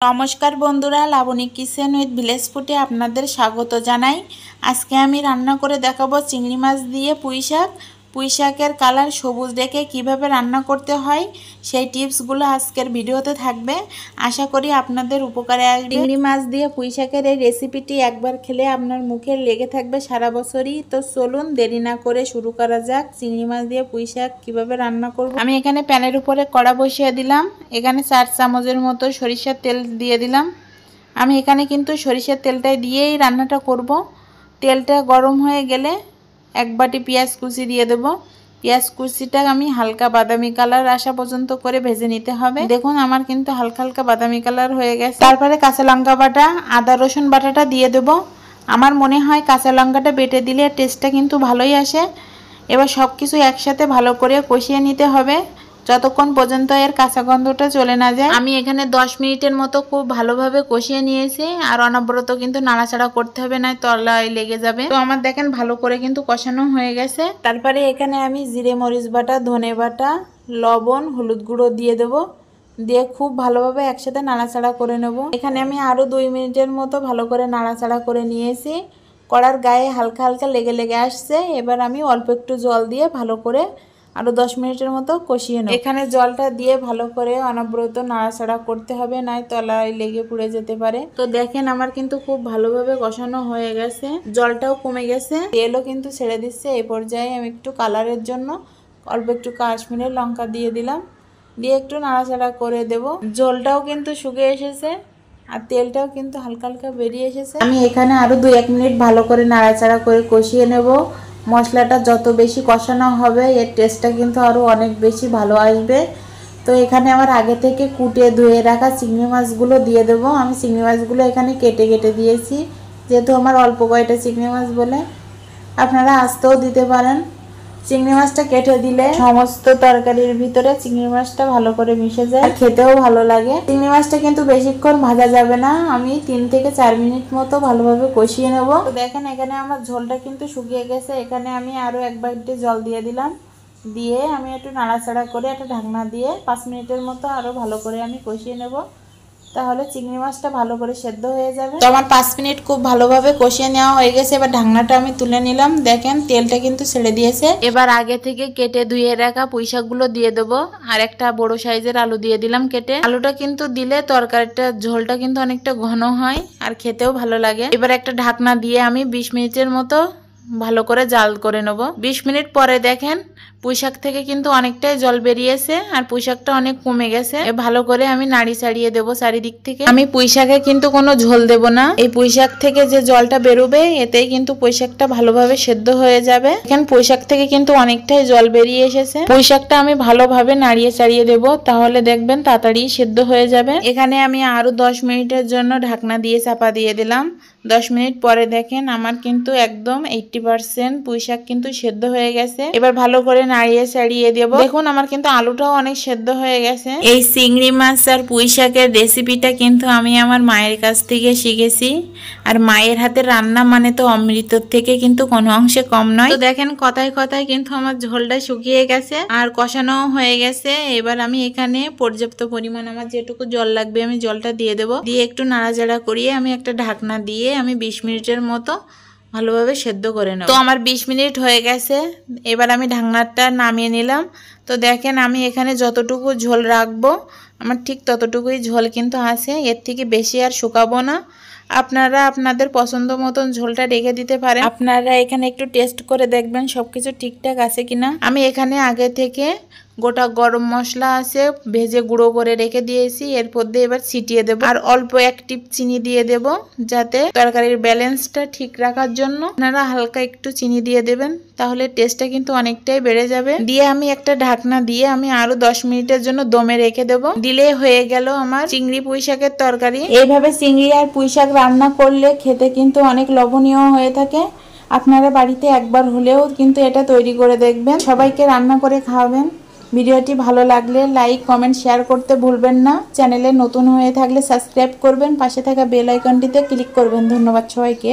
নমস্কার বন্ধুরা, Laboni kitchen with village ফুডে আপনাদের স্বাগত জানাই। আজকে আমি রান্না করে দেখাবো চিংড়ি মাছ দিয়ে পুঁই শাক। পুঁই শাকের কালার সবুজ রেখে কিভাবে রান্না করতে হয় সেই টিপসগুলো আজকের ভিডিওতে থাকবে। আশা করি আপনাদের উপকারে আসবে। চিংড়ি মাছ দিয়ে পুঁই শাকের এই রেসিপিটি একবার খেলে আপনার মুখে লেগে থাকবে সারা বছরই। তো চলুন দেরি না করে শুরু করা যাক চিংড়ি মাছ দিয়ে পুঁই শাক কীভাবে রান্না করব। আমি এখানে প্যানের উপরে কড়া বসিয়ে দিলাম। এখানে 4 চামচের মতো সরিষার তেল দিয়ে দিলাম। আমি এখানে কিন্তু সরিষার তেলটাই দিয়েই রান্নাটা করব। তেলটা গরম হয়ে গেলে 1 বাটি পেঁয়াজ কুচি দিয়ে দেব। পেঁয়াজ কুচিটা আমি হালকা বাদামি কালার আসা পর্যন্ত করে ভেজে নিতে হবে। দেখুন আমার কিন্তু হালকা হালকা বাদামি কালার হয়ে গেছে। তারপরে কাঁচা লঙ্কা বাটা, আদা রসুন বাটাটা দিয়ে দেব। আমার মনে হয় কাঁচা লঙ্কাটা বেটে দিলে টেস্টটা কিন্তু ভালোই আসে। এবার সব কিছু একসাথে ভালো করে কষিয়ে নিতে হবে যতক্ষণ পর্যন্ত এর কাঁচা গন্ধটা চলে না যায়। আমি এখানে 10 মিনিটের মতো খুব ভালোভাবে কষিয়ে নিয়েছি। আর অনবরত কিন্তু নাড়াচাড়া করতে হবে, না তলায় লেগে যাবে। তো আমার দেখেন ভালো করে কিন্তু কষানো হয়ে গেছে। তারপরে এখানে আমি জিরে মরিচ বাটা, ধনে বাটা, লবণ, হলুদ গুঁড়ো দিয়ে দেবো। দিয়ে খুব ভালোভাবে একসাথে নাড়াচাড়া করে নেব। এখানে আমি আরও 2 মিনিটের মতো ভালো করে নাড়াচাড়া করে নিয়েছি। কড়ার গায়ে হালকা হালকা লেগে লেগে আসছে। এবার আমি অল্প একটু জল দিয়ে ভালো করে আরও 10 মিনিটের মতো কষিয়ে নেব। এখানে জলটা দিয়ে ভালো করে অনবরত নাড়াচাড়া করতে হবে, নাই তলায় লেগে পুড়ে যেতে পারে। তো দেখেন আমার কিন্তু খুব ভালোভাবে কষানো হয়ে গেছে, জলটাও কমে গেছে, তেলও কিন্তু ছেড়ে দিচ্ছে। এই পর্যায়ে আমি একটু কালারের জন্য অল্প একটু কাশ্মীরের লঙ্কা দিয়ে দিলাম। দিয়ে একটু নাড়াচাড়া করে দেব। জলটাও কিন্তু শুকিয়ে এসেছে আর তেলটাও কিন্তু হালকা হালকা বেরিয়ে এসেছে। আমি এখানে আরও 2-1 মিনিট ভালো করে নাড়াচাড়া করে কষিয়ে নেব। মশলাটা যত বেশি কষানো হবে এর টেস্টটা কিন্তু আরও অনেক বেশি ভালো আসবে। তো এখানে আমার আগে থেকে কুটে ধুয়ে রাখা চিংড়ি মাছগুলো দিয়ে দেবো। আমি চিংড়ি মাছগুলো এখানে কেটে কেটে দিয়েছি, যেহেতু আমার অল্প কয়টা চিংড়ি মাছ বলে। আপনারা আস্তেও দিতে পারেন। চিংড়ি মাছটা কেটে দিলে সমস্ত তরকারির ভিতরে চিংড়ি মাছটা ভালো করে মিশে যায়, খেতেও ভালো লাগে। চিংড়ি মাছটা কিন্তু বেশিক্ষণ ভাজা যাবে না। আমি 3 থেকে 4 মিনিট মতো ভালোভাবে কষিয়ে নেব। তো দেখেন এখানে আমার ঝোলটা কিন্তু শুকিয়ে গেছে। এখানে আমি আরও 1 বাটি জল দিয়ে দিলাম। দিয়ে আমি একটু নাড়াচাড়া করে একটা ঢাকনা দিয়ে 5 মিনিটের মতো আরও ভালো করে আমি কষিয়ে নেব। তাহলে চিংড়ি মাছটা ভালো করে সেদ্ধ হয়ে যাবে। তো আমার 5 মিনিট খুব ভালোভাবে কষিয়ে নেওয়া হয়ে গেছে। এবার ঢাকনাটা আমি তুলে নিলাম। দেখেন তেলটা কিন্তু ছেড়ে দিয়েছে। এবার আগে থেকে কেটে ধুয়ে রাখা পুঁই শাকগুলো দিয়ে দেবো। আর একটা বড় সাইজের আলু দিয়ে দিলাম কেটে। আলুটা কিন্তু দিলে তরকারিটা ঝোলটা কিন্তু অনেকটা ঘন হয় আর খেতেও ভালো লাগে। এবার একটা ঢাকনা দিয়ে আমি 20 মিনিটের মতো ভালো করে জাল করে নেব। 20 মিনিট পরে দেখেন পুঁই শাক থেকে কিন্তু অনেকটাই জল বেরিয়েছে আর পুঁই শাকটা অনেক কমে গেছে। ভালো করে আমি নাড়ি ছাড়িয়ে দেবো চারিদিক থেকে। আমি পুঁই শাকে কিন্তু কোনো ঝোল দেব না। এই পুঁই শাক থেকে যে জলটা বেরোবে এতেই কিন্তু পুঁই শাকটা ভালোভাবে সেদ্ধ হয়ে যাবে। এখানে পুঁই শাক থেকে কিন্তু অনেকটাই জল বেরিয়ে এসেছে। পুঁই শাকটা আমি ভালোভাবে নাড়িয়ে ছাড়িয়ে দেবো, তাহলে দেখবেন তাড়াতাড়ি সেদ্ধ হয়ে যাবে। এখানে আমি আরো 10 মিনিটের জন্য ঢাকনা দিয়ে চাপা দিয়ে দিলাম। 10 মিনিট পরে দেখেন আমার কিন্তু একদম 80% পুঁই শাক কিন্তু সেদ্ধ হয়ে গেছে। এবার ভালো করে নাড়িয়ে ছাড়িয়ে দেব। দেখুন আমার কিন্তু আলুটাও অনেক সেদ্ধ হয়ে গেছে। এই চিংড়ি মাছ আর পুঁই শাকের রেসিপিটা কিন্তু আমি আমার মায়ের কাছ থেকে শিখেছি। আর মায়ের হাতের রান্না মানে তো অমৃতর থেকে কিন্তু কোনো অংশে কম নয়। তো দেখেন কথায় কথায় কিন্তু আমার ঝোলটা শুকিয়ে গেছে আর কষানো হয়ে গেছে। এবার আমি এখানে পর্যাপ্ত পরিমাণ আমার যেটুকু জল লাগবে আমি জলটা দিয়ে দেবো। দিয়ে একটু নাড়াচাড়া করিয়ে আমি একটা ঢাকনা দিয়ে আমি 20 মিনিটের মতো ভালোভাবে সেদ্ধ করে নেব। তো আমার 20 মিনিট হয়ে গেছে। এবার আমি ঢাকনাটা নামিয়ে নিলাম। তো দেখেন আমি এখানে যতটুকু ঝোল রাখবো আমার ঠিক ততটুকুই ঝোল কিন্তু আছে, এর থেকে বেশি আর শুকাবো না। আপনারা আপনাদের পছন্দ মতন ঝোলটা রেখে দিতে পারেন। আপনারা এখানে একটু টেস্ট করে দেখবেন সবকিছু ঠিকঠাক আছে কিনা। আমি এখানে আগে থেকে গোটা গরম মশলা আছে ভেজে গুঁড়ো করে রেখে দিয়েছি, এরপর দিয়ে এবার ছিটিয়ে দেবো। আর অল্প 1 টিপ চিনি দিয়ে দেব, যাতে তরকারির ব্যালেন্সটা ঠিক রাখার জন্য আপনারা হালকা একটু চিনি দিয়ে দেবেন, তাহলে টেস্টটা কিন্তু অনেকটাই বেড়ে যাবে। দিয়ে আমি একটা ঢাকনা দিয়ে আমি আরো 10 মিনিটের জন্য দমে রেখে দেবো। দিলে হয়ে গেল আমার চিংড়ি পুঁই শাকের তরকারি। এইভাবে চিংড়ি আর পুঁই শাক রান্না করলে খেতে কিন্তু অনেক লোভনীয় হয়ে থাকে। আপনারা বাড়িতে একবার হলেও কিন্তু এটা তৈরি করে দেখবেন, সবাইকে রান্না করে খাওয়াবেন। ভিডিওটি ভালো লাগলে লাইক, কমেন্ট, শেয়ার করতে ভুলবেন না। চ্যানেলে নতুন হয়ে থাকলে সাবস্ক্রাইব করবেন, পাশে থাকা বেল আইকনটিতে ক্লিক করবেন। ধন্যবাদ সবাইকে।